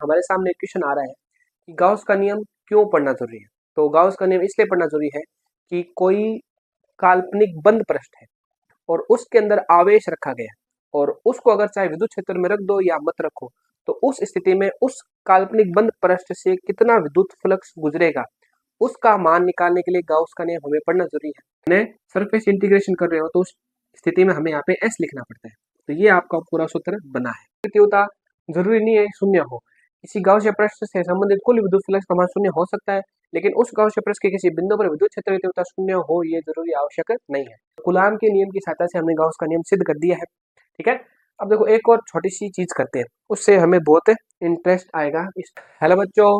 हमारे सामने एक क्वेश्चन आ रहा है कि गाउस का नियम क्यों पढ़ना जरूरी है। तो गाउस का नियम इसलिए पढ़ना जरूरी है कि कोई काल्पनिक बंद पृष्ठ है और उसके अंदर आवेश रखा गया और उसको अगर चाहे विद्युत क्षेत्र में रख दो या मत रखो, तो उस स्थिति में उस काल्पनिक बंद पृष्ठ से कितना विद्युत फ्लक्स गुजरेगा उसका मान निकालने के लिए गाउस का नियम हमें पढ़ना जरूरी है। ने सरफेस इंटीग्रेशन कर रहे हो तो उस स्थिति में हमें यहाँ पे एस लिखना पड़ता है। तो ये आपका पूरा सूत्र बना है। तीव्रता जरूरी नहीं है शून्य हो, किसी गाउसियन पृष्ठ से संबंधित कुल विद्युत फ्लक्स का मान शून्य हो सकता है, लेकिन उस गाउसियन पृष्ठ के किसी बिंदु पर विद्युत क्षेत्र की तीव्रता शून्य हो ये जरूरी आवश्यक नहीं है। कूलाम के नियम की सहायता से हमने गाउस का नियम सिद्ध कर दिया है। ठीक है, अब देखो एक और छोटी सी चीज करते हैं, उससे हमें बहुत इंटरेस्ट आएगा। हेलो बच्चों,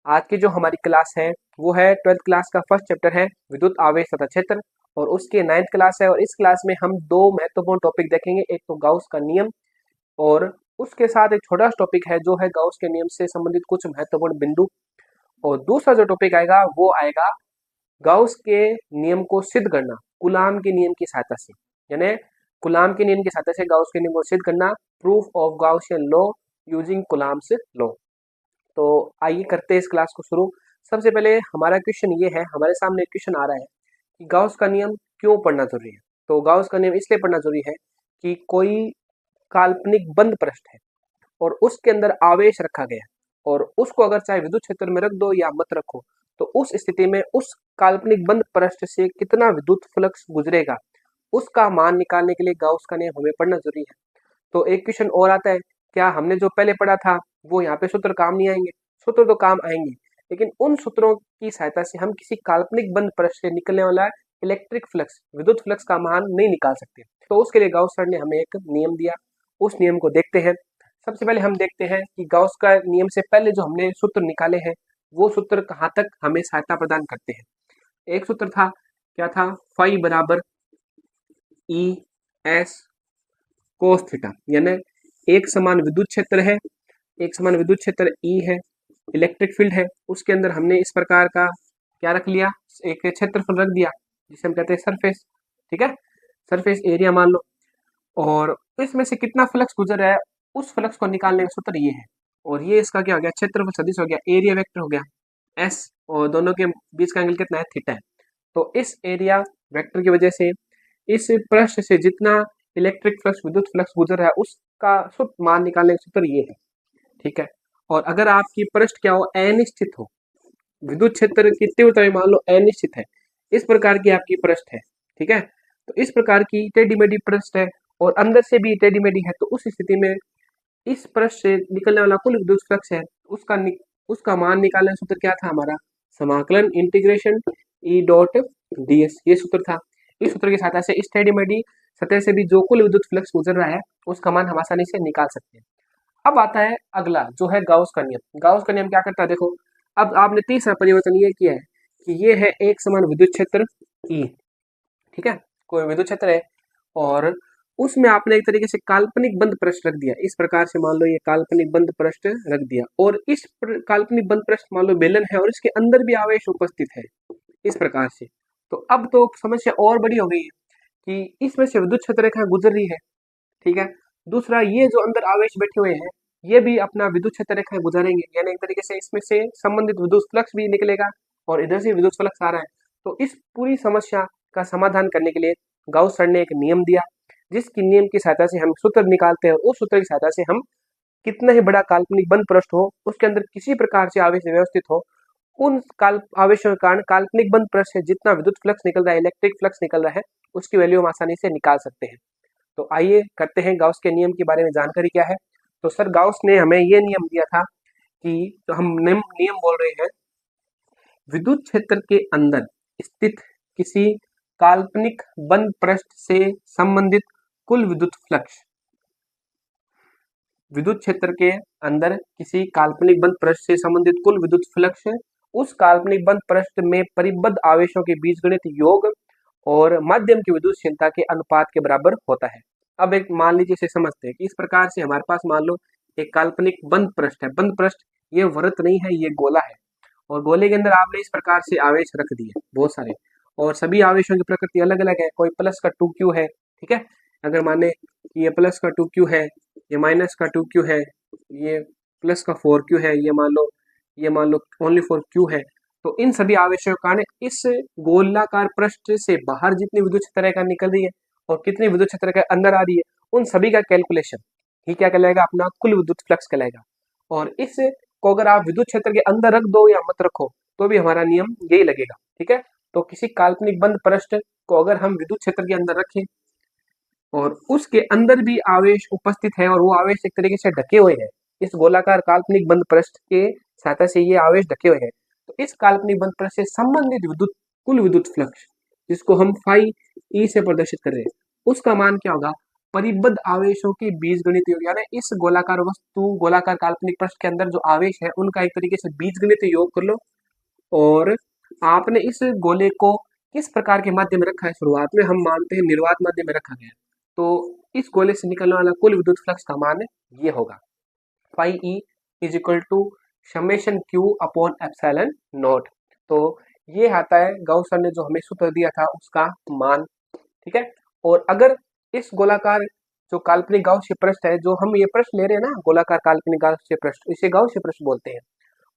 आज की जो हमारी क्लास है वो है 12th क्लास का फर्स्ट चैप्टर है विद्युत आवेश तथा क्षेत्र, और उसकी 9th क्लास है। और इस क्लास में हम दो महत्वपूर्ण टॉपिक देखेंगे, एक तो गाउस का नियम और उसके साथ एक छोटा सा टॉपिक है जो है गाउस के नियम से संबंधित कुछ महत्वपूर्ण बिंदु, और दूसरा जो टॉपिक आएगा वो आएगा गाउस के नियम को सिद्ध करना कूलाम के नियम की सहायता से, यानी कूलाम के नियम की सहायता से गाउस के नियम को सिद्ध करना, proof of Gaussian law using coulombs law. तो आइए करते हैं इस क्लास को शुरू। सबसे पहले हमारा क्वेश्चन ये है, हमारे सामने एक क्वेश्चन आ रहा है कि गाउस का नियम क्यों पढ़ना जरूरी है। तो गाउस का नियम इसलिए पढ़ना जरूरी है कि कोई काल्पनिक बंद पृष्ठ है और उसके अंदर आवेश रखा गया और उसको अगर चाहे विद्युत क्षेत्र में रख दो या मत रखो, तो उस स्थिति में उस काल्पनिक बंद पृष्ठ से कितना विद्युत फ्लक्स गुजरेगा उसका मान निकालने के लिए गाउस का नियम हमें पढ़ना जरूरी है। तो एक क्वेश्चन और आता है, क्या हमने जो पहले पढ़ा था वो यहाँ पे सूत्र काम नहीं आएंगे? सूत्र तो काम आएंगे, लेकिन उन सूत्रों की सहायता से हम किसी काल्पनिक बंद पृष्ठ से निकलने वाला इलेक्ट्रिक फ्लक्स विद्युत फ्लक्स का मान नहीं निकाल सकते। तो उसके लिए गाउस सर ने हमें एक नियम दिया, उस नियम को देखते हैं। सबसे पहले हम देखते हैं कि गाउस का नियम से पहले जो हमने सूत्र निकाले हैं वो सूत्र कहाँ तक हमें सहायता प्रदान करते हैं। एक सूत्र था, क्या था, फाई बराबर ई एस कोस थीटा, यानी एक समान विद्युत क्षेत्र है, एक समान विद्युत क्षेत्र ई है, इलेक्ट्रिक फील्ड है, उसके अंदर हमने इस प्रकार का क्या रख लिया, एक क्षेत्रफल रख दिया जिसे हम कहते हैं सरफेस। ठीक है, सरफेस एरिया मान लो, और इसमें से कितना फ्लक्स गुजर रहा है उस फ्लक्स को निकालने का सूत्र ये है। और ये इसका क्या हो गया, क्षेत्रफल सदिश हो गया, एरिया वेक्टर हो गया एस, और दोनों के बीच का एंगल कितना है, थीटा है। तो इस एरिया वेक्टर की वजह से इस पृष्ठ से जितना इलेक्ट्रिक फ्लक्स विद्युत फ्लक्स गुजर रहा है उसका सूत्र मान निकालने का सूत्र ये है। ठीक है, और अगर आपकी पृष्ठ क्या हो, अनिश्चित हो, विद्युत क्षेत्र की तीव्रता मान लो अनिश्चित है, इस प्रकार की आपकी पृष्ठ है। ठीक है, तो इस प्रकार की टेढ़ी मेढ़ी पृष्ठ है और अंदर से भी टेढ़ी मेढ़ी है, तो उस स्थिति में इस पृष्ठ से निकलने वाला कुल विद्युत फ्लक्स है उसका मान निकालने का सूत्र क्या था हमारा, समाकलन integration E dot D S, ये सूत्र था। इस सूत्र की सहायता से इस टेढ़ी मेढ़ी सतह से भी जो कुल विद्युत फ्लक्स गुजर रहा है उसका मान हम आसानी से निकाल सकते हैं। अब आता है अगला जो है गाउस का नियम। गाउस का नियम क्या करता है, देखो अब आपने तीसरा परिवर्तन ये किया है कि ये है एक समान विद्युत क्षेत्र ई। ठीक है, कोई विद्युत क्षेत्र है और उसमें आपने एक तरीके से काल्पनिक बंद पृष्ठ रख दिया, इस प्रकार से मान लो ये काल्पनिक बंद पृष्ठ रख दिया, और इस काल्पनिक बंद पृष्ठ मान लो बेलन है और इसके अंदर भी आवेश उपस्थित है इस प्रकार से। तो अब तो समस्या और बड़ी हो गई है कि इसमें से विद्युत क्षेत्र रेखा गुजर रही है। ठीक है, दूसरा ये जो अंदर आवेश बैठे हुए हैं ये भी अपना विद्युत क्षेत्र रेखा गुजारेंगे, यानी एक तरीके से इसमें से संबंधित विद्युत फ्लक्स भी निकलेगा और इधर से विद्युत फ्लक्स आ रहा है। तो इस पूरी समस्या का समाधान करने के लिए गाउस सर ने एक नियम दिया, जिसकी नियम की सहायता से हम सूत्र निकालते हैं। उस सूत्र की सहायता से हम कितना ही बड़ा काल्पनिक बंद पृष्ठ हो उसके अंदर किसी प्रकार से आवेश व्यवस्थित हो, उन आवेशों के कारण काल्पनिक बंद पृष्ठ से जितना विद्युत फ्लक्स निकल रहा है, इलेक्ट्रिक फ्लक्स निकल रहा है, उसकी वैल्यू हम आसानी से निकाल सकते हैं। तो आइए करते हैं गाउस के नियम के बारे में जानकारी क्या है। तो सर गाउस ने हमें ये नियम दिया था कि तो हम नियम बोल रहे हैं, विद्युत क्षेत्र के अंदर स्थित किसी काल्पनिक बंद पृष्ठ से संबंधित कुल विद्युत फ्लक्स, विद्युत क्षेत्र के अंदर किसी काल्पनिक बंद पृष्ठ से संबंधित कुल विद्युत फ्लक्स उस काल्पनिक बंद पृष्ठ में परिबद्ध आवेशों के बीजगणित योग और माध्यम की विद्युतशीलता के अनुपात के बराबर होता है। अब एक मान लीजिए इसे समझते हैं कि इस प्रकार से हमारे पास मान लो एक काल्पनिक बंद पृष्ठ है, बंद पृष्ठ ये वृत्त नहीं है, ये गोला है, और गोले के अंदर आपने इस प्रकार से आवेश रख दिए बहुत सारे, और सभी आवेशों की प्रकृति अलग अलग है, कोई प्लस का 2q है। ठीक है, अगर माने कि ये प्लस का 2q है, ये माइनस का 2q है, ये प्लस का 4q है, ये मान लो ओनली फॉर q है। तो इन सभी आवेशों के कारण इस गोलाकार पृष्ठ से बाहर जितनी विद्युत क्षेत्र रेखा निकल रही है और कितनी विद्युत क्षेत्र रेखा अंदर आ रही है, उन सभी का कैलकुलेशन ही क्या कहलाएगा, अपना कुल विद्युत फ्लक्स कहलाएगा। और इस को अगर आप विद्युत क्षेत्र के अंदर रख दो या मत रखो तो भी हमारा नियम यही लगेगा, ठीक है। तो किसी काल्पनिक बंद पृष्ठ को अगर हम विद्युत क्षेत्र के अंदर रखें और उसके अंदर भी आवेश उपस्थित है और वो आवेश एक तरीके से ढके हुए हैं, इस गोलाकार काल्पनिक बंद पृष्ठ के सहायता से ये आवेश ढके हुए हैं, तो इस काल्पनिक बंद पृष्ठ से संबंधित विद्युत कुल विद्युत फ्लक्स जिसको हम फाई ई से प्रदर्शित कर रहे हैं, उसका मान क्या होगा, परिबद्ध आवेशों के बीजगणित योग, यानी इस गोलाकार वस्तु गोलाकार काल्पनिक पृष्ठ के अंदर जो आवेश है उनका एक तरीके से बीजगणित योग कर लो। और आपने इस गोले को किस प्रकार के माध्यम में रखा है, शुरुआत में हम मानते हैं निर्वात माध्यम में रखा गया है, तो इस गोले से निकलने वाला कुल विद्युत फ्लक्स का मान ये होगा, phi E is equal to summation q upon epsilon naught. तो ये आता है गाउस सर ने जो हमें सूत्र दिया था उसका मान, ठीक है। और अगर इस गोलाकार जो काल्पनिक गाउसीय पृष्ठ है, जो हम ये पृष्ठ ले रहे हैं ना, गोलाकार काल्पनिक गाउसीय पृष्ठ, इसे गाउसीय पृष्ठ बोलते हैं।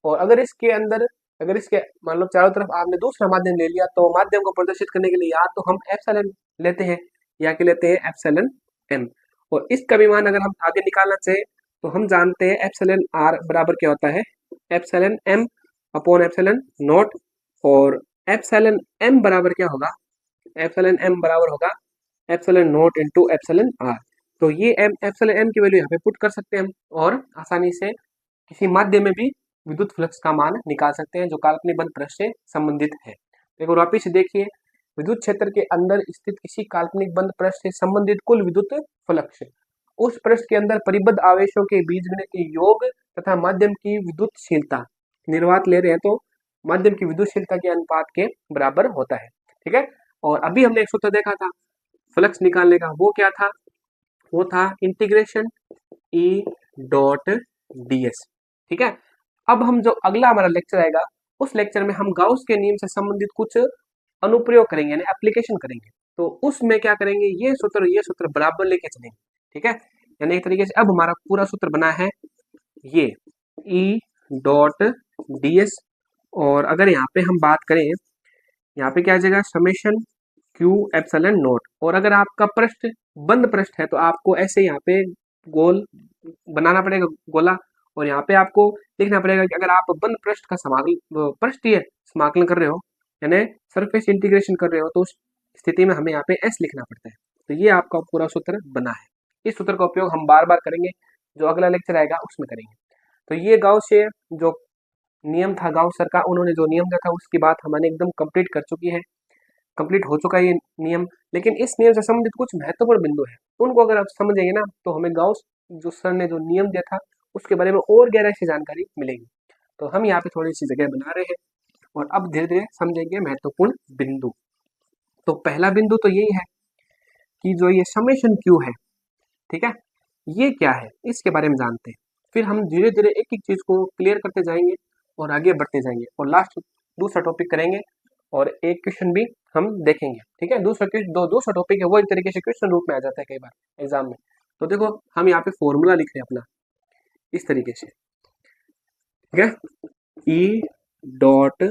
और अगर इसके अंदर, अगर इसके मान लो चारों तरफ आपने दूसरा माध्यम ले लिया, तो माध्यम को प्रदर्शित करने के लिए या तो हम एप्सिलॉन लेते हैं या कि लेते हैं एप्सिलॉन एम। और इसका भी मान अगर हम आगे निकालना चाहे तो हम जानते हैं एप्सिलॉन आर बराबर क्या होता है, epsilon m upon epsilon naught. और एप्सिलॉन एम बराबर क्या होगा, एप्सिलॉन एम बराबर होगा epsilon naught into epsilon r. तो ये एम एप्सिलॉन एम की वैल्यू यहाँ पे पुट कर सकते हैं हम, और आसानी से किसी माध्यम में भी विद्युत फ्लक्स का मान निकाल सकते हैं जो काल्पनिक बंद पृष्ठ से संबंधित है। देखो वापिस देखिए, विद्युत क्षेत्र के अंदर स्थित किसी काल्पनिक बंद पृष्ठ से संबंधित कुल विद्युत फ्लक्स, उस पृष्ठ के अंदर परिबद्ध आवेशों के बीजगणित के योग तथा माध्यम की विद्युतशीलता, निर्वात ले रहे हैं तो माध्यम की विद्युतशीलता के अनुपात के बराबर होता है, ठीक है। और अभी हमने एक सूत्र देखा था फ्लक्स निकालने का, वो क्या था, वो था इंटीग्रेशन ई डॉट ds, ठीक है। अब हम जो अगला हमारा लेक्चर आएगा उस लेक्चर में हम गाउस के नियम से संबंधित कुछ अनुप्रयोग करेंगे, यानी एप्लीकेशन करेंगे। तो उसमें क्या करेंगे, ये सूत्र बराबर लेके चलेंगे, ठीक है। यानी एक तरीके से अब हमारा पूरा सूत्र बना है ये ई डॉट ds। और अगर यहाँ पे हम बात करें, यहाँ पे क्या आ जाएगा, समेशन क्यू एप्सिलॉन नॉट। और अगर आपका पृष्ठ बंद पृष्ठ है तो आपको ऐसे यहाँ पे गोल बनाना पड़ेगा गोला, और यहाँ पे आपको लिखना पड़ेगा कि अगर आप बंद पृष्ठ का समाकलन, पृष्ठीय समाकलन कर रहे हो यानी सरफेस इंटीग्रेशन कर रहे हो, तो उस स्थिति में हमें यहाँ पे एस लिखना पड़ता है। तो ये आपका पूरा सूत्र बना है। इस सूत्र का उपयोग हम बार बार करेंगे, जो अगला लेक्चर आएगा उसमें करेंगे। तो ये गाउस से जो नियम था गाउस सर का, उन्होंने जो नियम दिया था उसकी बात हमारे एकदम कंप्लीट कर चुकी है, कंप्लीट हो चुका है ये नियम। लेकिन इस नियम से संबंधित कुछ महत्वपूर्ण बिंदु है, उनको अगर आप समझेंगे ना तो हमें गाउस जो सर ने जो नियम दिया था उसके बारे में और गहराई से जानकारी मिलेगी। तो हम यहाँ पे थोड़ी सी जगह बना रहे हैं और अब धीरे धीरे समझेंगे महत्वपूर्ण बिंदु। तो पहला बिंदु तो यही है कि जो ये समेशन क्यू है, ठीक है, ये क्या है इसके बारे में जानते हैं। फिर हम धीरे धीरे एक एक चीज को क्लियर करते जाएंगे और आगे बढ़ते जाएंगे, और लास्ट दूसरा टॉपिक करेंगे और एक क्वेश्चन भी हम देखेंगे, ठीक है। दूसरा टॉपिक है वो एक तरीके से क्वेश्चन रूप में आ जाता है कई बार एग्जाम में। तो देखो हम यहाँ पे फॉर्मूला लिख रहे हैं अपना इस तरीके से, ठीक है, E dot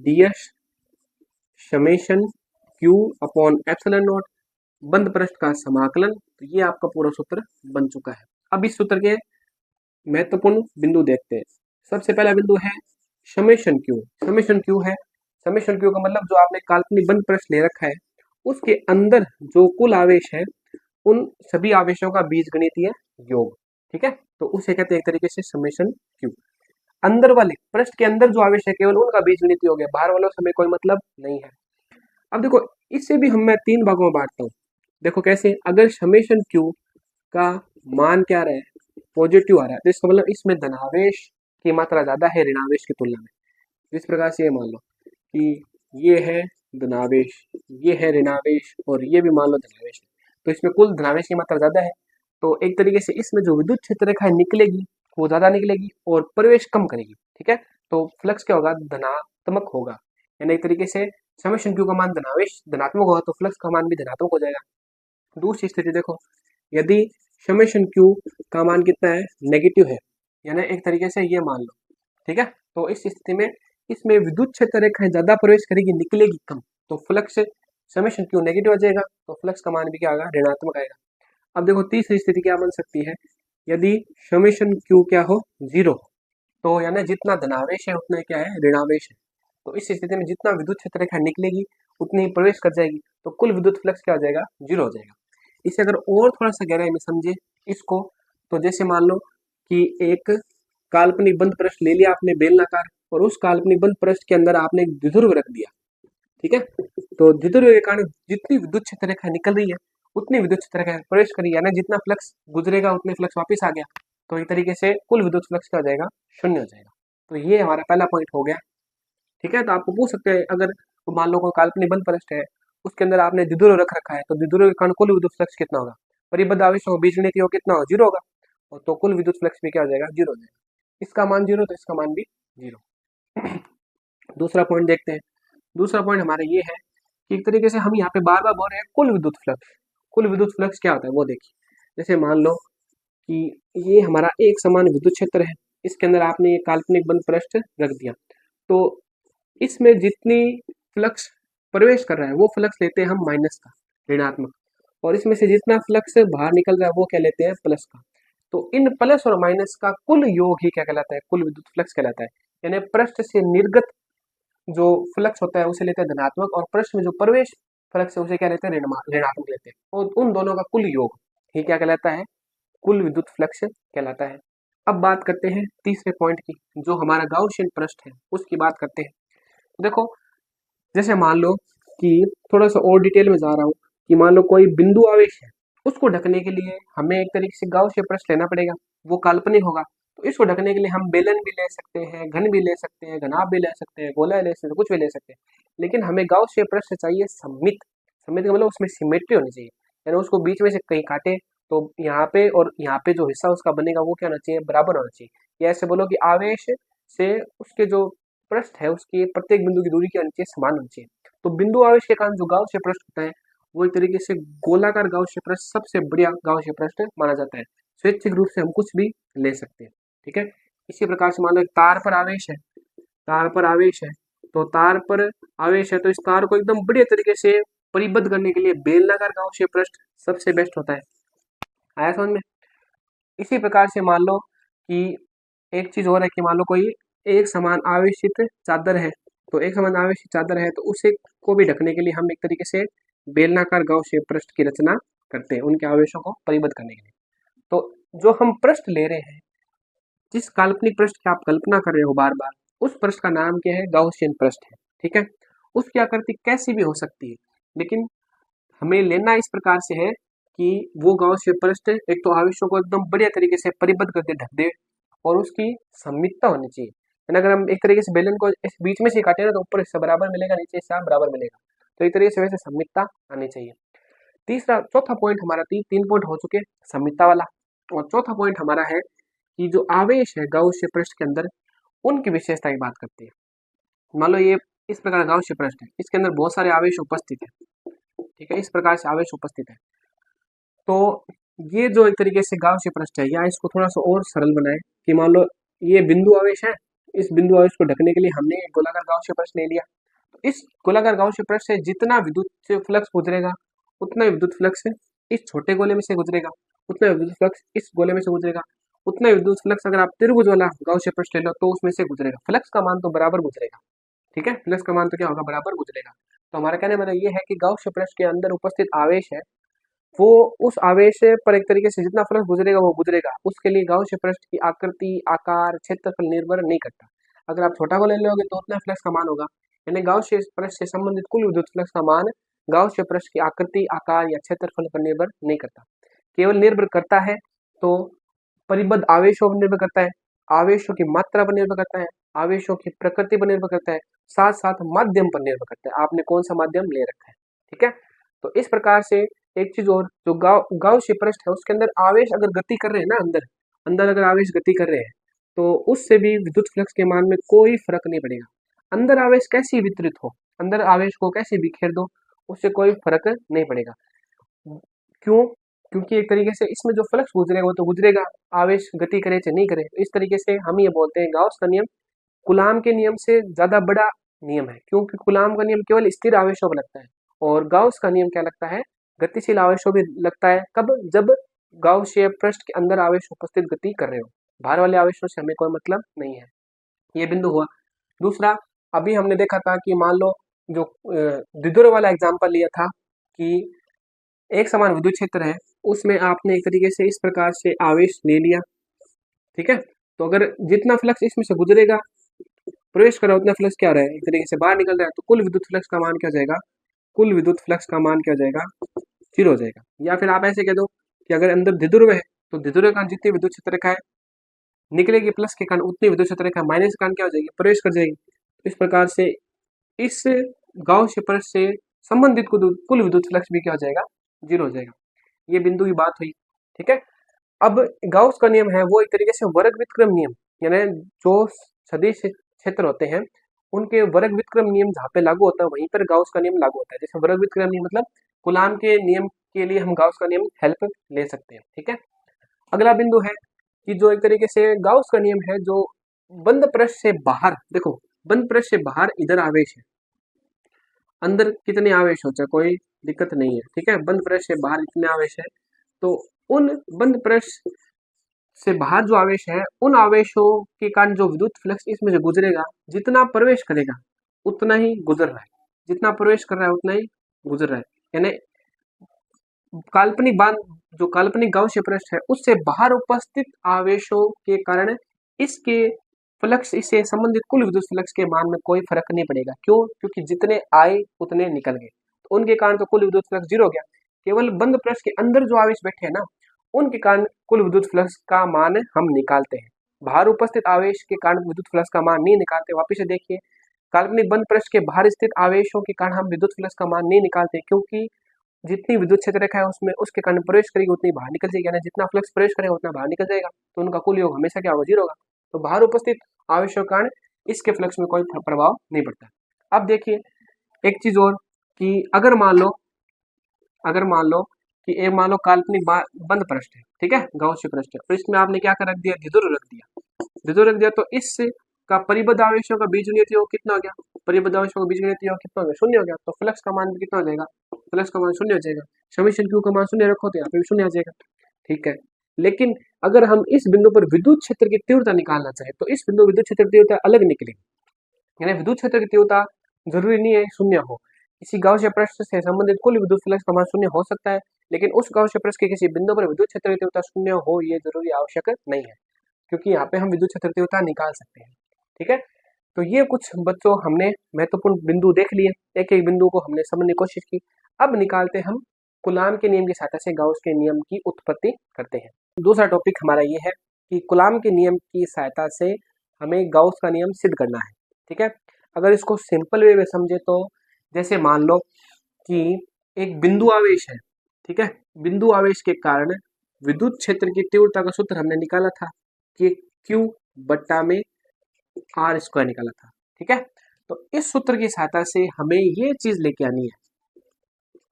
ds summation q upon epsilon not, बंद पृष्ठ का समाकलन। तो ये आपका पूरा सूत्र बन चुका है। अब इस सूत्र के महत्वपूर्ण बिंदु देखते हैं। सबसे पहला बिंदु है समेशन क्यू। समेशन क्यू है, समेशन क्यू का मतलब जो आपने काल्पनिक बंद पृष्ठ ले रखा है उसके अंदर जो कुल आवेश है उन सभी आवेशों का बीजगणितीय योग, ठीक है। तो उसे कहते हैं एक तरीके से समेशन क्यू। अंदर वाले पृष्ठ के अंदर जो आवेश है केवल उनका बीजगणितीय योग है, बाहर वालों से हमें कोई मतलब नहीं है। अब देखो इससे भी हम मैं 3 भागों में बांटता हूँ। देखो कैसे, अगर समेशन क्यू का मान क्या रहा है, पॉजिटिव आ रहा है, तो इसका मतलब इसमें धनावेश की मात्रा ज्यादा है ऋणावेश की तुलना में। इस प्रकार से ये मान लो कि ये है धनावेश, ये है ऋणावेश और ये भी मान लो धनावेश है, तो इसमें कुल धनावेश की मात्रा ज्यादा है। तो एक तरीके से इसमें जो विद्युत क्षेत्र रेखा निकलेगी वो ज्यादा निकलेगी और प्रवेश कम करेगी, ठीक है। तो फ्लक्स क्या होगा, धनात्मक होगा। यानी एक तरीके से समेशन क्यू का मान धनावेश धनात्मक होगा तो फ्लक्स का मान भी धनात्मक हो जाएगा। दूसरी स्थिति देखो, यदि समेशन क्यू का मान कितना है, नेगेटिव है, यानी एक तरीके से ये मान लो, ठीक है। तो इस स्थिति में इसमें विद्युत क्षेत्र रेखाएं ज्यादा प्रवेश करेगी, निकलेगी कम, तो फ्लक्स समेशन क्यू नेगेटिव आ जाएगा, तो फ्लक्स का मान भी क्या आएगा, ऋणात्मक आएगा। अब देखो तीसरी स्थिति क्या बन सकती है, यदि समेशन क्यू क्या हो, जीरो, तो यानी जितना धनावेश है उतना क्या है, ऋणावेश है। तो इस स्थिति में जितना विद्युत क्षेत्र रेखा निकलेगी उतनी ही प्रवेश कर जाएगी, तो कुल विद्युत फ्लक्स क्या हो जाएगा, जीरो हो जाएगा। इसे अगर और थोड़ा सा गहराई में समझे इसको, तो जैसे मान लो कि एक काल्पनिक बंद पृष्ठ ले लिया आपने बेलनाकार, और उस काल्पनिक बंद पृष्ठ के अंदर आपने एक द्विध्रुव रख दिया, ठीक है। तो द्विध्रुव के कारण जितनी विद्युत क्षेत्र रेखा निकल रही है उतनी विद्युत क्षेत्र रेखा प्रवेश करी, यानी जितना फ्लक्स गुजरेगा उतने फ्लक्स वापस आ गया, तो एक तरीके से कुल विद्युत फ्लक्स क्या हो जाएगा, शून्य हो जाएगा। तो ये हमारा पहला पॉइंट हो गया, ठीक है। तो आपको पूछ सकते हैं, अगर तो मान लो कोई काल्पनिक बंद पृष्ठ है, उसके अंदर आपने द्विध्रुव रख रखा है, तो द्विध्रुव के कारण कुल विद्युत फ्लक्स कितना होगा, परिबद्ध आवेशों के बीजगणित योग कितना होगा, जीरो होगा, और तो कुल विद्युत फ्लक्स भी क्या हो जाएगा, जीरो हो जाएगा। इसका मान जीरो तो इसका मान भी जीरो। दूसरा पॉइंट देखते हैं। दूसरा पॉइंट हमारा ये है कि एक तरीके से हम यहाँ पे बार बार बोल रहे हैं कुल विद्युत फ्लक्स। कुल विद्युत फ्लक्स क्या होता है वो देखिए, जैसे मान लो कि ये हमारा एक समान विद्युत क्षेत्र है, इसके अंदर आपने ये काल्पनिक बंद पृष्ठ रख दिया, तो इसमें जितनी फ्लक्स प्रवेश कर रहा है वो फ्लक्स लेते हैं हम माइनस का, ऋणात्मक, और इसमें से जितना फ्लक्स बाहर निकल रहा है वो क्या लेते हैं, प्लस का। तो इन प्लस और माइनस का कुल योग ही क्या कहलाता है, कुल विद्युत फ्लक्स कहलाता है। यानी पृष्ठ से निर्गत जो फ्लक्स होता है उसे लेते हैं धनात्मक, और पृष्ठ में जो प्रवेश फ्लक्स है उसे क्या लेते हैं, ऋणात्मक लेते हैं, और उन दोनों का कुल योग ही क्या कहलाता है, कुल विद्युत फ्लक्स कहलाता है। अब बात करते हैं तीसरे पॉइंट की, जो हमारा गाउसियन पृष्ठ है उसकी बात करते हैं। देखो जैसे मान लो कि थोड़ा सा और डिटेल में जा रहा हूँ, कि मान लो कोई बिंदु आवेश है, उसको ढकने के लिए हमें एक तरीके से गाउसियन पृष्ठ लेना पड़ेगा, वो काल्पनिक होगा। तो इसको ढकने के लिए हम बेलन भी ले सकते हैं, घन भी ले सकते हैं, घनाभ भी ले सकते हैं, गोला ले सकते हैं, कुछ भी ले सकते हैं, लेकिन हमें गाउसियन पृष्ठ चाहिए सममित। सममित का मतलब उसमें सिमेट्री होनी चाहिए, यानी उसको बीच में से कहीं काटे तो यहाँ पे और यहाँ पे जो हिस्सा उसका बनेगा वो क्या होना चाहिए, बराबर होना चाहिए। या ऐसे बोलो कि आवेश से उसके जो पृष्ठ है उसकी प्रत्येक बिंदु की दूरी क्या होनी चाहिए, समान होनी चाहिए। तो बिंदु आवेश के कारण जो गाउसियन पृष्ठ होता है वो एक तरीके से गोलाकार गाउसियन पृष्ठ सबसे बढ़िया गाउसियन पृष्ठ माना जाता है। स्वैच्छिक रूप से हम कुछ भी ले सकते हैं, ठीक है। इसी प्रकार से मान लो तार पर आवेश है, तार पर आवेश है, तो तार पर आवेश है तो इस तार को एकदम बढ़िया तरीके से परिबद्ध करने के लिए बेलनाकार गाउसियन पृष्ठ सबसे बेस्ट होता है। आया समझ में। इसी प्रकार से मान लो कि एक चीज और है, कि मान लो कोई एक समान आवेशित चादर है, तो एक समान आवेशित चादर है तो उसे को भी ढकने के लिए हम एक तरीके से बेलनाकार गाउसियन पृष्ठ की रचना करते हैं, उनके आवेशों को परिबद्ध करने के लिए। तो जो हम पृष्ठ ले रहे हैं, जिस काल्पनिक पृष्ठ की आप कल्पना कर रहे हो बार बार, उस पृष्ठ का नाम क्या है, गाउसियन पृष्ठ है, ठीक है। उसकी आकृति कैसी भी हो सकती है, लेकिन हमें लेना इस प्रकार से है कि वो गाउसियन पृष्ठ एक तो आवेशों को एकदम बढ़िया तरीके से परिबद्ध करके ढक दे, और उसकी सममितता होनी चाहिए। यानी अगर हम एक तरीके से बेलन को इस बीच में से काटे ना, तो ऊपर हिस्सा बराबर मिलेगा, नीचे हिस्सा बराबर मिलेगा, तो एक तरीके से वैसे सममितता आनी चाहिए। तीसरा चौथा पॉइंट हमारा तीन पॉइंट हो चुके सममितता वाला, और चौथा पॉइंट हमारा है कि जो आवेश है गाउसियन पृष्ठ के अंदर उनकी विशेषता की बात करते हैं। मान लो ये इस प्रकार गाउसियन पृष्ठ है, इसके अंदर बहुत सारे आवेश उपस्थित है, ठीक है, इस प्रकार से आवेश उपस्थित है। तो ये जो एक तरीके से गाउसियन पृष्ठ है, या इसको थोड़ा सा और सरल बनाए कि मान लो ये बिंदु आवेश है, इस बिंदु आवेश को ढकने के लिए हमने एक गोलाकार गाउसियन पृष्ठ ले लिया, तो इस गोलाकार गाउसियन पृष्ठ से जितना विद्युत से फ्लक्स गुजरेगा उतना विद्युत फ्लक्स इस छोटे गोले में से गुजरेगा, उतना विद्युत फ्लक्स इस गोले में से गुजरेगा, उतना विद्युत फ्लक्स अगर आप त्रिभुज वाला गाउसियन पृष्ठ ले लो तो उसमें से गुजरेगा, फ्लक्स का मान तो बराबर गुजरेगा, ठीक है, फ्लक्स का मान तो क्या होगा, बराबर गुजरेगा। तो हमारा कहने मतलब ये है कि गाउसियन पृष्ठ के अंदर उपस्थित आवेश है, वो उस आवेश पर एक तरीके से जितना फ्लक्स गुजरेगा वो गुजरेगा, उसके लिए गाउसियन पृष्ठ की आकृति, आकार, क्षेत्रफल निर्भर नहीं करता। अगर आप छोटा गोला लोगे तो उतना फ्लक्स का मान होगा, यानी गाउसियन पृष्ठ से संबंधित कुल विद्युत फ्लक्स का मान गाउसियन पृष्ठ की आकृति, आकार या क्षेत्रफल पर निर्भर नहीं करता। केवल निर्भर करता है तो परिबद्ध आवेशों पर निर्भर करता है, आवेशों की मात्रा पर निर्भर करता है, आवेशों की प्रकृति पर निर्भर करता है, साथ साथ माध्यम पर निर्भर करता है, आपने कौन सा माध्यम ले रखा है, ठीक है। तो इस प्रकार से एक चीज और, जो गाउसियन पृष्ठ है उसके अंदर आवेश अगर गति कर रहे हैं ना, अंदर अंदर अगर आवेश गति कर रहे हैं तो उससे भी विद्युत फ्लक्स के मान में कोई फर्क नहीं पड़ेगा। अंदर आवेश कैसी वितरित हो, अंदर आवेश को कैसे बिखेर दो, उससे कोई फर्क नहीं पड़ेगा। क्यों? क्योंकि एक तरीके से इसमें जो फ्लक्स गुजरेगा वो तो गुजरेगा, आवेश गति करे चाहे नहीं करे। इस तरीके से हम ये बोलते हैं गाउस का नियम कूलाम के नियम से ज्यादा बड़ा नियम है, क्योंकि कूलाम का नियम केवल स्थिर आवेशों पर लगता है और गाउस का नियम क्या लगता है, गतिशील आवेशों भी लगता है। कब? जब गाउसीय पृष्ठ के अंदर आवेश उपस्थित गति कर रहे हो, बाहर वाले आवेशों से हमें कोई मतलब नहीं है। ये बिंदु हुआ। दूसरा, अभी हमने देखा था कि मान लो जो द्विध्रुव वाला एग्जाम्पल लिया था कि एक समान विद्युत क्षेत्र है, उसमें आपने एक तरीके से इस प्रकार से आवेश ले लिया, ठीक है। तो अगर जितना फ्लक्स इसमें से गुजरेगा, प्रवेश कर रहा है, उतना फ्लक्स क्या रहा है, एक तरीके से बाहर निकल रहा है, तो कुल विद्युत फ्लक्स का मान क्या हो जाएगा, कुल विद्युत फ्लक्स का मान क्या हो जाएगा, 0 हो जाएगा। या फिर आप ऐसे कह दो कि अगर अंदर द्विध्रुव है तो द्विध्रुव का जितनी विद्युत क्षेत्र रेखा है निकलेगी प्लस के कारण, उतनी विद्युत क्षेत्र रेखा माइनस के कारण क्या हो जाएगी, प्रवेश कर जाएगी। तो इस प्रकार से इस गाउस पृष्ठ से संबंधित कुल विद्युत फ्लक्स भी क्या हो जाएगा, 0 हो जाएगा। ये बिंदु की बात हुई, ठीक है। अब गाउस का नियम है वो एक तरीके से वर्ग व्युत्क्रम नियम, यानी जो सदिश क्षेत्र होते हैं उनके वर्ग व्युत्क्रम नियम जहाँ पे लागू होता है वहीं पर गाउस का नियम लागू होता है। जैसे वर्ग व्युत्क्रम नियम मतलब कूलाम के नियम के लिए हम गाउस का नियम हेल्प ले सकते हैं, ठीक है। अगला बिंदु है कि जो एक तरीके से गाउस का नियम है जो बंद पृष्ठ से बाहर, देखो बंद पृष्ठ से बाहर इधर आवेश है, अंदर कितने आवेश हो चाहे कोई दिक्कत नहीं है, ठीक है। बंद पृष्ठ से बाहर इतने आवेश है, तो उन बंद पृष्ठ से बाहर जो आवेश है उन आवेशों के कारण जो विद्युत फ्लक्स इसमें से गुजरेगा, जितना प्रवेश करेगा उतना ही गुजर रहा है, जितना प्रवेश कर रहा है उतना ही गुजर रहा है। यानी काल्पनिक बांध जो काल्पनिक गाउसीय पृष्ठ है उससे बाहर उपस्थित आवेशों के कारण इसके फ्लक्स इससे संबंधित कुल विद्युत फ्लक्स के मान में कोई फर्क नहीं पड़ेगा। क्यों? क्योंकि जितने आए उतने निकल गए, तो उनके कारण तो कुल विद्युत फ्लक्स 0 हो गया। केवल बंद पृष्ठ के अंदर जो आवेश बैठे हैं ना, उनके कारण कुल विद्युत फ्लक्स का मान हम निकालते हैं, बाहर उपस्थित आवेश के कारण विद्युत फ्लक्स का मान नहीं निकालते। वापिस से देखिए, काल्पनिक बंद पृष्ठ के बाहर स्थित आवेशों के कारण हम विद्युत फ्लक्स का मान नहीं निकालते, क्योंकि जितनी विद्युत क्षेत्र रेखा है उसमें उसके कारण प्रवेश करेगी उतनी बाहर निकल जाएगी, यानी जितना फ्लक्स प्रवेश करेगा उतना बाहर निकल जाएगा, तो उनका कुल योग हमेशा क्या होगा, 0 होगा। तो बाहर उपस्थित आवेशों के कारण इसके फ्लक्स में कोई प्रभाव नहीं पड़ता। अब देखिए एक चीज और कि अगर मान लो कि एक मान लो काल्पनिक बंद पृष्ठ है, ठीक है, गाउसीय पृष्ठ है, और इसमें आपने क्या कर रख दिया, द्विध्रुव रख दिया, तो इस का परिबद्ध आवेशों का बीजगणितीय योग कितना हो गया, परिबद्ध आवेशों का बीजगणितीय योग कितना हो गया, 0 हो गया। तो फ्लक्स का मान भी कितना हो जाएगा, फ्लक्स का मान 0 हो जाएगा। समेशन क्यू का मान 0 रखो तो यहाँ पे भी 0 आ जाएगा, ठीक है। लेकिन अगर हम इस बिंदु पर विद्युत क्षेत्र की तीव्रता निकालना चाहे तो इस बिंदु विद्युत क्षेत्र की तीव्रता अलग निकलेगी, यानी विद्युत क्षेत्र की तीव्रता जरूरी नहीं है 0 हो। इसी गाउसीय पृष्ठ से संबंधित कुल विद्युत फ्लक्स का मान 0 हो सकता है, लेकिन उस गाउसीय पृष्ठ के किसी बिंदु पर विद्युत क्षेत्र की तीव्रता 0 हो ये जरूरी आवश्यक नहीं है, क्योंकि यहाँ पे हम विद्युत क्षेत्र की तीव्रता निकाल सकते हैं, ठीक है। तो ये कुछ बच्चों हमने महत्वपूर्ण बिंदु देख लिए, एक एक बिंदु को हमने समझने की कोशिश की। अब निकालते हम कूलाम के नियम की सहायता से गाउस के नियम की उत्पत्ति करते हैं। दूसरा टॉपिक हमारा ये है कि कूलाम के नियम की सहायता से हमें गाउस का नियम सिद्ध करना है, ठीक है। अगर इसको सिंपल वे में समझे तो जैसे मान लो कि एक बिंदु आवेश है, ठीक है, बिंदु आवेश के कारण विद्युत क्षेत्र की तीव्रता का सूत्र हमने निकाला था कि Q बट्टा में R² निकाला था, ठीक है। तो इस सूत्र की सहायता से हमें ये चीज लेके आनी है,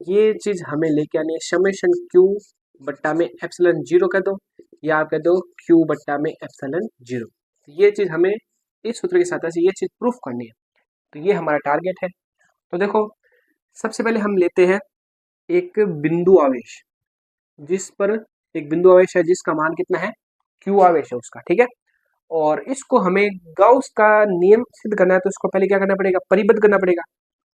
ये चीज हमें लेके आनी है, समेशन Q बट्टा में एप्सिलॉन 0 कह दो या आप कह दो Q बट्टा में एप्सिलॉन 0। ये चीज हमें इस सूत्र की सहायता से ये चीज प्रूफ करनी है, तो ये हमारा टारगेट है। तो देखो सबसे पहले हम लेते हैं एक बिंदु आवेश, जिस पर एक बिंदु आवेश है जिसका मान कितना है, Q आवेश है उसका, ठीक है। और इसको हमें गाउस का नियम सिद्ध करना है, तो इसको पहले क्या करना पड़ेगा, परिबद्ध करना पड़ेगा।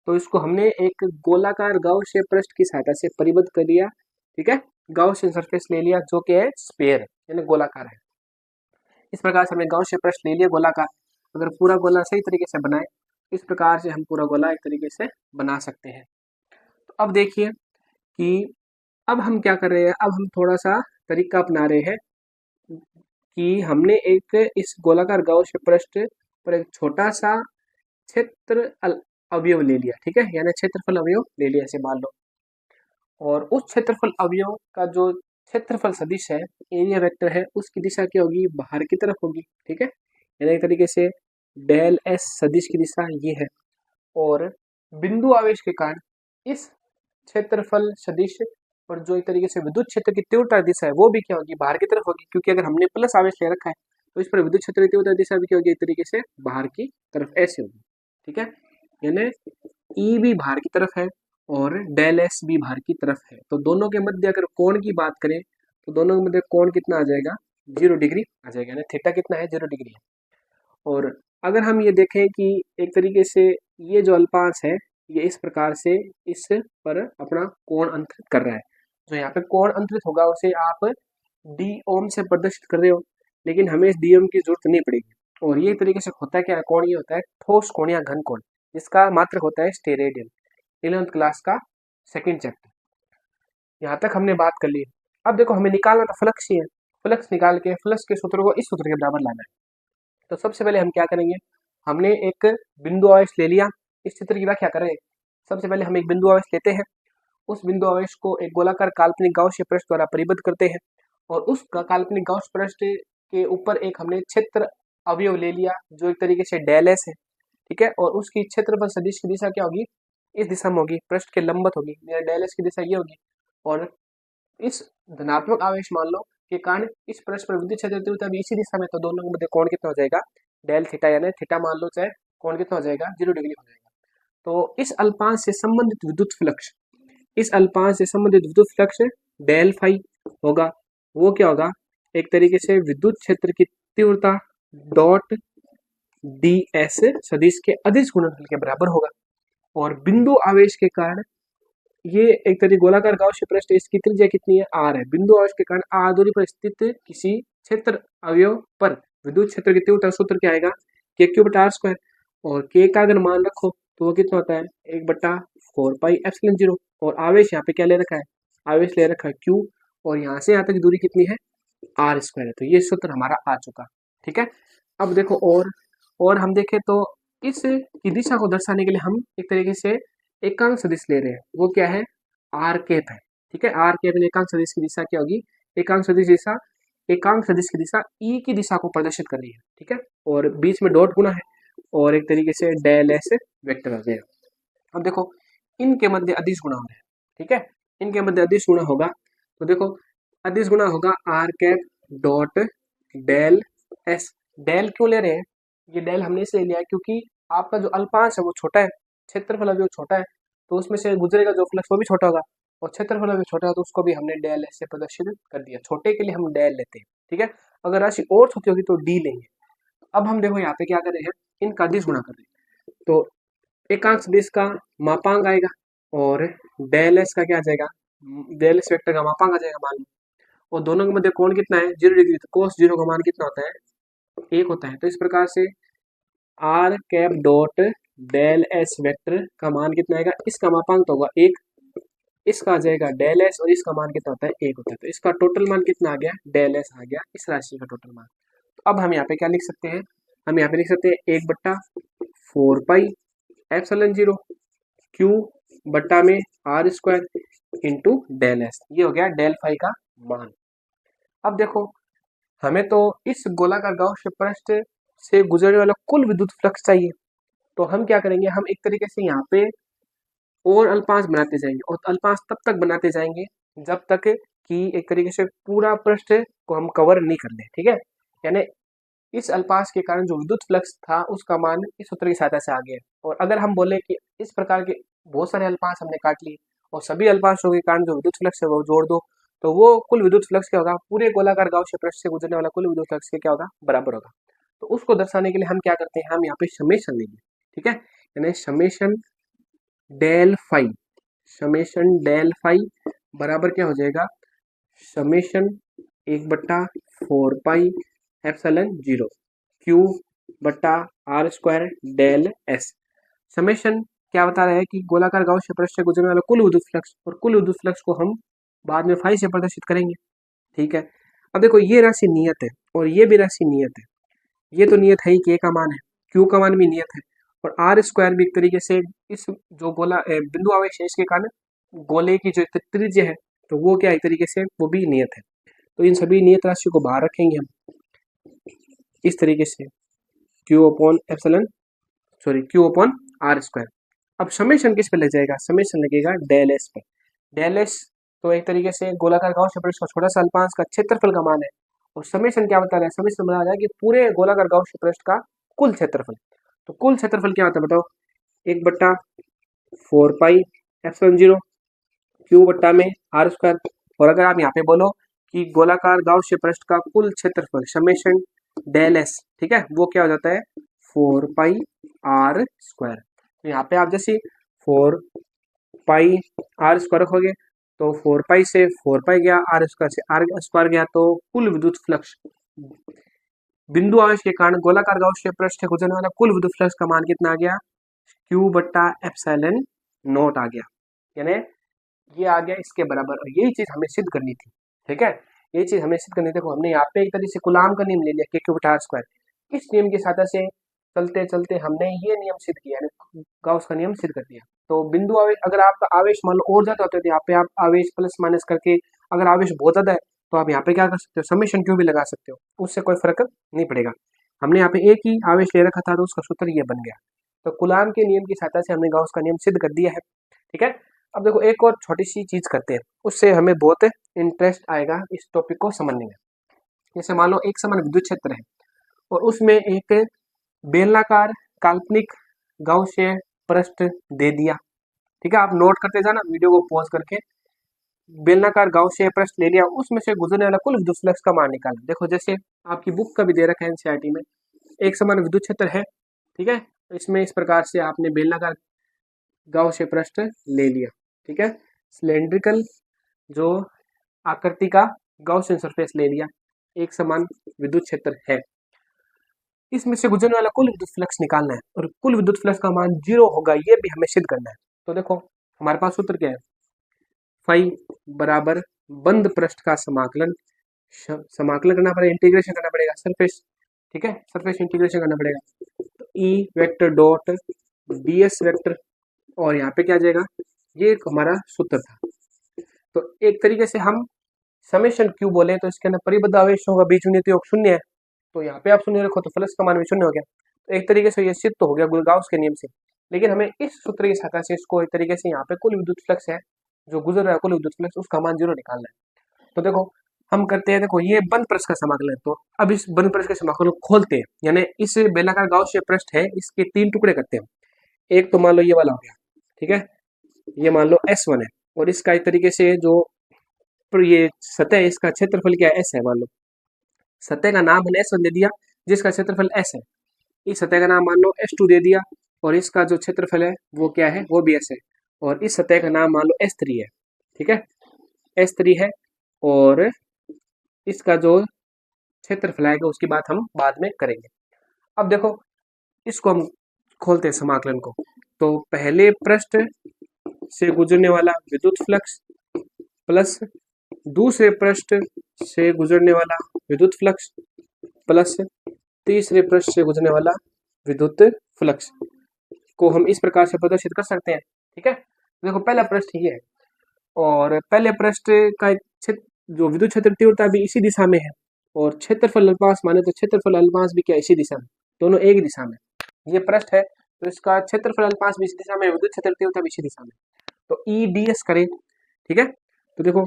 तो इसको हमने एक गोलाकार गाउसीय पृष्ठ की सहायता से परिबद्ध कर लिया, ठीक है। गाउसियन सरफेस ले लिया जो कि है स्फीयर यानी गोलाकार है। इस प्रकार से हमने गाउसीय पृष्ठ ले लिया गोलाकार। अगर पूरा गोला सही तरीके से बनाए, इस प्रकार से हम पूरा गोला एक तरीके से बना सकते हैं। तो अब देखिए कि अब हम क्या कर रहे हैं, अब हम थोड़ा सा तरीका अपना रहे हैं कि हमने एक इस गोलाकार गाउसीय पृष्ठ पर एक छोटा सा क्षेत्र अवयव ले लिया, ठीक है, यानी क्षेत्रफल अवयव ले लिया ऐसे मान लो, और उस क्षेत्रफल अवयव का जो क्षेत्रफल सदिश है, एरिया वेक्टर है, उसकी दिशा क्या होगी, बाहर की तरफ होगी, ठीक है। यानी एक तरीके से डेल एस सदिश की दिशा ये है, और बिंदु आवेश के कारण इस क्षेत्रफल सदिश और जो एक तरीके से विद्युत क्षेत्र की तीव्रता दिशा है वो भी क्या होगी, बाहर की तरफ होगी, क्योंकि अगर हमने प्लस आवेश ले रखा है तो इस पर विद्युत क्षेत्र की तीव्रता दिशा भी क्या होगी, एक तरीके से बाहर की तरफ ऐसे होगी। ठीक है, यानी ई भी बाहर की तरफ है और डेल एस भी बाहर की तरफ है। तो दोनों के मध्य अगर कोण की बात करें तो दोनों के मध्य कोण कितना आ जाएगा, 0 डिग्री आ जाएगा, यानी थीटा कितना है, 0 डिग्री है। और अगर हम ये देखें कि एक तरीके से ये जो अल्पांश है ये इस प्रकार से इस पर अपना कोण अंतरित कर रहा है, जो यहाँ पे कोण अंतरित होगा उसे आप डी ओम से प्रदर्शित कर रहे हो, लेकिन हमें इस डी ओम की जरूरत नहीं पड़ेगी। और ये तरीके से होता है क्या, कोण ये होता है ठोस कोण या घन कोण, जिसका मात्रक होता है स्टेरेडियन। 11th क्लास का सेकंड चैप्टर। यहाँ तक हमने बात कर ली। अब देखो हमें निकालना तो फ्लक्स ही है, फ्लक्स निकाल के फ्लक्स के सूत्र को इस सूत्र के बराबर लाना है। तो सबसे पहले हम क्या करेंगे, हमने एक बिंदु आवेश ले लिया। इस चित्र की व्याख्या करें, सबसे पहले हम एक बिंदु आवेश लेते हैं, उस बिंदु आवेश को एक गोलाकार काल्पनिक गाउसीय पृष्ठ द्वारा परिबद्ध करते हैं और उस काल्पनिक गाउस पृष्ठ के ऊपर एक हमने क्षेत्र अवयव ले लिया जो एक तरीके से डेल एस है। ठीक है, और उसकी क्षेत्रफल सदिश की दिशा क्या होगी, इस दिशा में होगी, पृष्ठ के लंबवत होगी, मेरा डेल एस की दिशा ये होगी। और इस धनात्मक आवेश मान लो के कारण इस पृष्ठ पर विद्युत क्षेत्र तीव्रता भी इसी दिशा में, तो दोनों के मध्य कोण कितना हो जाएगा, डेल थीटा, यानी थीटा मान लो चाहे, कोण कितना हो जाएगा, 0 डिग्री हो जाएगा। तो इस अल्पांश से संबंधित विद्युत फ्लक्स, इस अल्पांश से संबंधित विद्युत फ्लक्स डेल फाई होगा। वो क्या होगा, एक तरीके से विद्युत क्षेत्र की तीव्रता डॉट डी एस सदिश के अदिश गुणनफल के बराबर होगा। और बिंदु आवेश के कारण ये एक तरीके गोलाकार गाउसीय पृष्ठ, इसकी त्रिज्या कितनी है, आर है। बिंदु आवेश के कारण आर दूरी पर स्थित किसी क्षेत्र अवयव पर विद्युत क्षेत्र की तीव्रता सूत्र क्या आएगा, के क्यू बटा आर स्क्वायर। और के का अगर मान रखो तो वो कितना होता है, 1/4 पाई एप्सिलॉन 0। और आवेश यहाँ पे क्या ले रखा है, आवेश ले रखा है क्यू, और यहाँ से यहाँ तक दूरी कितनी है, आर स्क्वायर है। तो ये सूत्र हमारा आ चुका। ठीक है, अब देखो और हम देखें तो इस की दिशा को दर्शाने के लिए हम एक तरीके से एकांक सदिश ले रहे हैं, वो क्या है, आर कैप है। ठीक है, आर कैप में एकांक सदिश की दिशा क्या होगी, एकांक सदिश दिशा, एकांक सदिश की दिशा ई की दिशा को प्रदर्शित कर रही है। ठीक है, और बीच में डॉट गुना है और एक तरीके से डेल एस वेक्टर आ गया। अब देखो इनके मध्य अदिश गुणा हो रहा है। ठीक है, इनके मध्य अदिश गुणा होगा, तो देखो अदिश गुणा होगा r cap dot del s. Del क्यों ले रहे हैं, ये डेल हमने इसलिए लिया है क्योंकि आपका जो अल्पांश है वो छोटा है, क्षेत्रफल जो छोटा है, तो उसमें से गुजरेगा जो फ्लक्स वो भी छोटा होगा, और क्षेत्रफल भी छोटा है तो उसको भी हमने डेल एस से प्रदर्शित कर दिया। छोटे के लिए हम डेल लेते हैं। ठीक है, अगर राशि और छोटी होगी तो डी लेंगे। अब हम देखो यहाँ पे क्या कर रहे हैं, इनका अदिश गुणा कर रहे हैं, तो एकांक सदिश का मापांक आएगा और डेल एस का क्या आ जाएगा, डेल एस वेक्टर का मापांक आ जाएगा मान लो। और दोनों के मध्य कोण कितना है, 0 डिग्री, तो कोस 0 का मान कितना होता है, 1 होता है। तो इस प्रकार से r cap dot del s vector का मान कितना आएगा, इसका मापांक तो होगा 1, इसका आ जाएगा डेल एस, और इसका मान कितना होता है, 1 होता है। तो इसका टोटल मान कितना आ गया, डेल एस आ गया, इस राशि का टोटल मान। तो अब हम यहाँ पे क्या लिख सकते हैं, हम यहाँ पे लिख सकते हैं 1/4 पाई एप्सिलॉन 0 क्यू बट्टा में r square into del s, ये हो गया डेल फाई का मान। अब देखो हमें तो इस गोलाकार गाउसीय पृष्ठ से गुजरने वाला कुल विद्युत फ्लक्स चाहिए, तो हम क्या करेंगे, हम एक तरीके से यहाँ पे और अल्पांश बनाते जाएंगे, और अल्पांश तब तक बनाते जाएंगे जब तक कि एक तरीके से पूरा पृष्ठ को हम कवर नहीं कर ले। ठीक है, यानी इस अल्पांश के कारण जो विद्युत फ्लक्स था उसका मान इस सूत्र की सहायता से आ गया। और अगर हम बोले कि इस प्रकार के बहुत सारे अल्पांश हमने काट लिए और सभी अल्पांशों के कारण जो विद्युत फ्लक्स है वो जोड़ दो, तो वो कुल विद्युत फ्लक्स क्या होगा, पूरे गोलाकार गाउसीय पृष्ठ से गुजरने वाला कुल विद्युत फ्लक्स के क्या होगा, बराबर होगा। तो उसको दर्शाने के लिए हम क्या करते हैं, हम यहाँ पे समेशन लेंगे। ठीक है, यानी समेशन डेल फाई बराबर क्या हो जाएगा, समेशन 1/4 पाई एप्सिलॉन 0 क्यू बट्टा r square del s. Summation क्या बता रहा है कि गोलाकार गाउसीय पृष्ठ से गुजरने वाला कुल विद्युत फ्लक्स, और कुल विद्युत फ्लक्स को हम बाद में फाई से प्रदर्शित करेंगे। ठीक है, अब देखो ये राशि नियत है और ये भी राशि नियत है। ये तो नियत है ही कि ए का मान है, क्यू का मान भी नियत है, और आर स्क्वायर भी एक तरीके से इस जो गोला बिंदु आवेश है इसके कारण गोले की जो त्रिज्या है तो वो क्या एक तरीके से वो भी नियत है। तो इन सभी नियत राशियों को बाहर रखेंगे हम इस तरीके से, क्यू अपॉन आर स्क्वायर। अब समेशन किस पे लग जाएगा, समेशन लगेगा डेल एस पर। डेल एस तो एक तरीके से गोलाकार गाउस पृष्ठ का छोटा सा अल्पांश का क्षेत्रफल का मान है, और समेशन क्या बता रहा है, समेशन बता रहा है कि पूरे गोलाकार गाउस पृष्ठ का कुल क्षेत्रफल। तो कुल क्षेत्रफल क्या होता है बताओ, 1/4 पाई एप्सिलॉन 0 क्यू बट्टा में आर स्क्वायर। और अगर आप यहाँ पे बोलो कि गोलाकार गाउस पृष्ठ का कुल क्षेत्रफल समेशन डेल एस, ठीक है, वो क्या हो जाता है 4 पाई आर स्क्वायर। तो यहाँ पे आप जैसे 4 पाई आर स्क्वायर रखोगे तो 4 पाई से 4 पाई गया, आर स्क्वायर से आर स्क्वायर गया, तो कुल विद्युत फ्लक्स बिंदु आवेश के कारण गोलाकार गाउस पृष्ठ से गुजरने वाला कुल विद्युत फ्लक्स का मान कितना आ गया, क्यू बट्टा एप्सिलॉन नॉट आ गया, यानी ये आ गया इसके बराबर। और यही चीज हमें सिद्ध करनी थी, ठीक है, ये चीज हमें सिद्ध करनी थी। देखो हमने यहाँ पे एक तरीके से कूलाम का नियम ले लिया के क्यू बटा आर स्क्वायर। इस नियम की सहायता से चलते चलते हमने ये नियम सिद्ध किया, यानी गाउस का नियम सिद्ध कर दिया। तो बिंदु आवेश, अगर आपका आवेश मान लो और ज्यादा होता है तो यहाँ पे आप आवेश प्लस माइनस करके, अगर आवेश बहुत ज्यादा है तो आप यहाँ पे क्या कर सकते हो, समेशन क्यू भी लगा सकते हो, उससे कोई फर्क नहीं पड़ेगा। हमने यहाँ पे एक ही आवेश ले रखा था तो उसका सूत्र ये बन गया। तो कूलाम के नियम की सहायता से हमने गाउस का नियम सिद्ध कर दिया है, ठीक है। अब देखो एक और छोटी सी चीज करते हैं, उससे हमें बहुत इंटरेस्ट आएगा इस टॉपिक को समझने में। जैसे मान लो एक समान विद्युत क्षेत्र है और उसमें एक बेलनाकार काल्पनिक गाउसीय पृष्ठ दे दिया, ठीक है, आप नोट करते जाना, वीडियो को पॉज करके। बेलनाकार गाउसीय पृष्ठ ले लिया, उसमें से गुजरने वाला कुल विद्युत फ्लक्स का मान निकालना। देखो जैसे आपकी बुक का भी दे रखा है एनसीईआरटी में, एक समान विद्युत क्षेत्र है, ठीक है, इसमें इस प्रकार से आपने बेलनाकार गाउसीय पृष्ठ ले लिया, ठीक है, सिलेंड्रिकल जो आकृति का गाउसियन सरफेस ले लिया, एक समान विद्युत क्षेत्र है, इसमें से गुजरने वाला कुल विद्युत फ्लक्स निकालना है, और कुल विद्युत फ्लक्स का मान 0 होगा, ये भी हमें सिद्ध करना है। तो देखो हमारे पास सूत्र क्या है, फाई बराबर बंद पृष्ठ का समाकलन, समाकलन करना पड़ेगा, इंटीग्रेशन करना पड़ेगा सरफेस, ठीक है, सरफेस इंटीग्रेशन करना पड़ेगा। तो E vector dot ds vector, और यहाँ पे क्या आ जाएगा, ये एक हमारा सूत्र था। तो एक तरीके से हम समेशन क्यू बोले तो इसके अंदर परिबद्ध आवेशों का बीजगणितीय योग 0 है, तो यहाँ पे आप 0 रखो तो फ्लक्स का मान भी 0 हो गया। तो एक तरीके से ये सिद्ध तो हो गया गाउस के नियम से, लेकिन हमें इस सूत्र की सहायता से इसको एक तरीके से यहाँ पे कुल विद्युत फ्लक्स है जो गुजर रहा है, कुल विद्युत फ्लक्स, उसका मान 0 निकालना है। तो देखो हम करते हैं, देखो ये बंद पृष्ठ का समाकलन है, तो अब इस बंद पृष्ठ के समाकलन को खोलते हैं, यानी इस बेलनाकार गाउसीय पृष्ठ है, इसके 3 टुकड़े करते हैं। एक तो मान लो ये वाला हो गया, ठीक है, ये मान लो S1 है, और इसका एक तरीके से जो ये सतह है इसका क्षेत्रफल क्या है, S है, मान लो सतह का नाम हमने S1 दे दिया जिसका क्षेत्रफल S है, इस सतह का नाम मान लो S2 दे दिया और इसका जो क्षेत्रफल है वो क्या है, वो भी S है, और इस सतह का नाम मान लो S3 है, ठीक है, S3 है, और इसका जो क्षेत्रफल आएगा उसकी बात हम बाद में करेंगे। अब देखो इसको हम खोलते हैं समाकलन को, तो पहले पृष्ठ से गुजरने वाला विद्युत फ्लक्स प्लस दूसरे पृष्ठ से गुजरने वाला विद्युत फ्लक्स प्लस तीसरे पृष्ठ से गुजरने वाला विद्युत फ्लक्स को हम इस प्रकार से प्रदर्शित कर सकते हैं, ठीक है। देखो पहला पृष्ठ ये है, और पहले पृष्ठ का जो विद्युत क्षेत्र तीव्रता भी इसी दिशा में है, और क्षेत्रफल अल्पांश माने तो क्षेत्रफल अल्पांश भी क्या इसी दिशा में, दोनों एक दिशा में। ये पृष्ठ है तो इसका क्षेत्रफल अल्पांश भी इसी दिशा में, विद्युत क्षेत्र तीव्रता भी इसी दिशा में। तो ई डी एस करें, ठीक है, तो देखो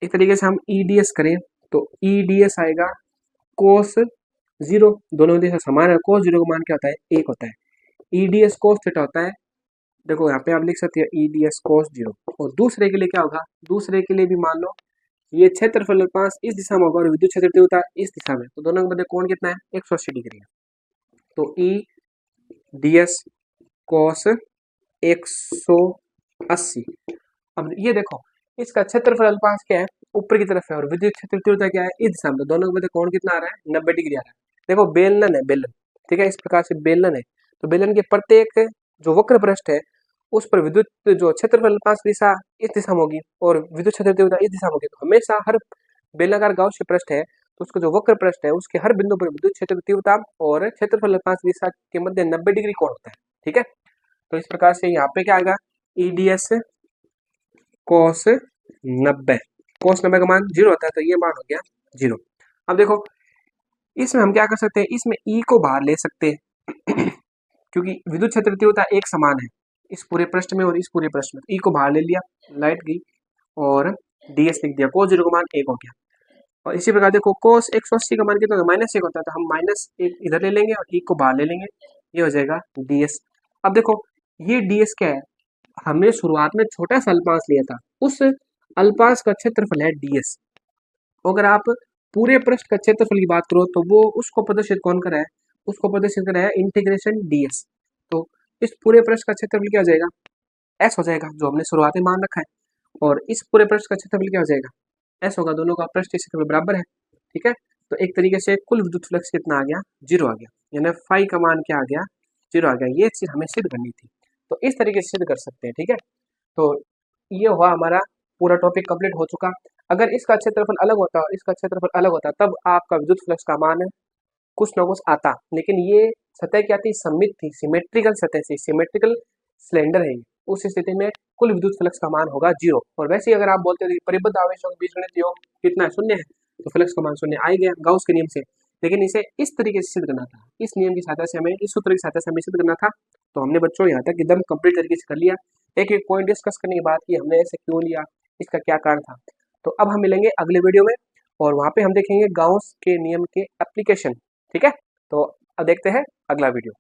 एक तरीके से हम ई डी एस करें तो ई डी एस आएगा कोस 0, दोनों दिशा समान है, कोस 0 का मान क्या होता है, 1 होता है। E D S cos theta होता है, देखो यहाँ पे आप लिख सकते हैं ई डी एस कोस 0। और दूसरे के लिए क्या होगा, दूसरे के लिए भी मान लो ये क्षेत्रफल अल्पांश इस दिशा में होगा और विद्युत क्षेत्र तीव्रता इस दिशा में, तो दोनों के मध्य कोण कितना है, 180 डिग्री है। तो ई डी एस कोस 180। अब ये देखो इसका क्षेत्रफल अल्पांश क्या है, ऊपर की तरफ है, और विद्युत क्षेत्र तीव्रता क्या है, इस दिशा में, तो दोनों के मध्य कोण कितना आ रहा है, 90 डिग्री आ रहा है। देखो बेलन है, बेलन, ठीक है, इस प्रकार से बेलन है, तो बेलन के प्रत्येक जो वक्र पृष्ठ है उस पर विद्युत जो क्षेत्रफल अल्पांश दिशा इस दिशा में होगी और विद्युत क्षेत्र तीव्रता इस दिशा में होगी। तो हमेशा हर बेलनाकार गाउसीय पृष्ठ है तो उसका जो वक्र पृष्ठ है उसके हर बिंदु पर विद्युत क्षेत्र तीव्रता और क्षेत्रफल अल्पांश दिशा के मध्य 90 डिग्री कोण होता है, ठीक है। तो इस प्रकार से यहाँ पे क्या आएगा, ई डी एस कोस 90, कोस 90 का मान 0 होता है, तो ये मान हो गया 0। अब देखो इसमें हम क्या कर सकते हैं, इसमें ई को बाहर ले सकते हैं क्योंकि विद्युत क्षेत्र तीव्रता एक समान है इस पूरे पृष्ठ में और इस पूरे पृष्ठ में, ई को बाहर ले लिया, लाइट गई, और ds लिख दिया, cos 0 का मान 1 हो गया। और इसी प्रकार देखो cos 180 का मान कितना होता है, -1 होता है, तो हम -1 इधर ले लेंगे और 1 को बाहर ले लेंगे, ये हो जाएगा ds। अब देखो ये ds क्या है, हमने शुरुआत में छोटा सा अल्पांश लिया था, उस अल्पांश का क्षेत्रफल है ds। अगर आप पूरे पृष्ठ का क्षेत्रफल की बात करो तो वो उसको प्रदर्शित कौन कर रहा है, उसको प्रदर्शित कर रहा है इंटीग्रेशन ds। तो इस पूरे पृष्ठ का क्षेत्रफल क्या हो जाएगा, s हो जाएगा, जो हमने शुरुआती मान रखा है। और इस पूरे पृष्ठ का क्षेत्रफल क्या हो जाएगा, s होगा, दोनों का पृष्ठ क्षेत्रफल बराबर है। ठीक है, तो एक तरीके से कुल विद्युत फ्लक्स कितना आ गया, 0 आ गया, यानी फाई का मान क्या आ गया, 0 आ गया। ये चीज हमें सिद्ध करनी थी, तो इस तरीके से सिद्ध कर सकते हैं। ठीक है, तो ये हुआ हमारा पूरा टॉपिक कंप्लीट हो चुका। अगर इसका क्षेत्रफल अलग होता और इसका क्षेत्रफल अलग होता तब आपका विद्युत फ्लक्स का मान कुछ ना कुछ आता, लेकिन ये सतह क्या थी, सममित थी, सिमेट्रिकल सतह थी, सिमेट्रिकल सिलेंडर है ये। उस स्थिति में कुल विद्युत फ्लक्स का मान होगा 0। और वैसे ही अगर आप बोलते हो कि परिबद्ध आवेशों के बीजगणित योग कितना है, 0 है, तो फ्लक्स का मान 0 आ ही गया गाउस के नियम से। लेकिन इसे इस तरीके से सिद्ध करना था, इस नियम की सहायता से हमें, इस सूत्र की सहायता से हमें सिद्ध करना था। तो हमने बच्चों यहाँ तक एकदम कंप्लीट तरीके से कर लिया। एक एक पॉइंट डिस्कस करने के बाद कि हमने ऐसे क्यों लिया, इसका क्या कारण था। तो अब हम मिलेंगे अगले वीडियो में और वहाँ पे हम देखेंगे गाउस के नियम के एप्लीकेशन। ठीक है, तो अब देखते हैं अगला वीडियो।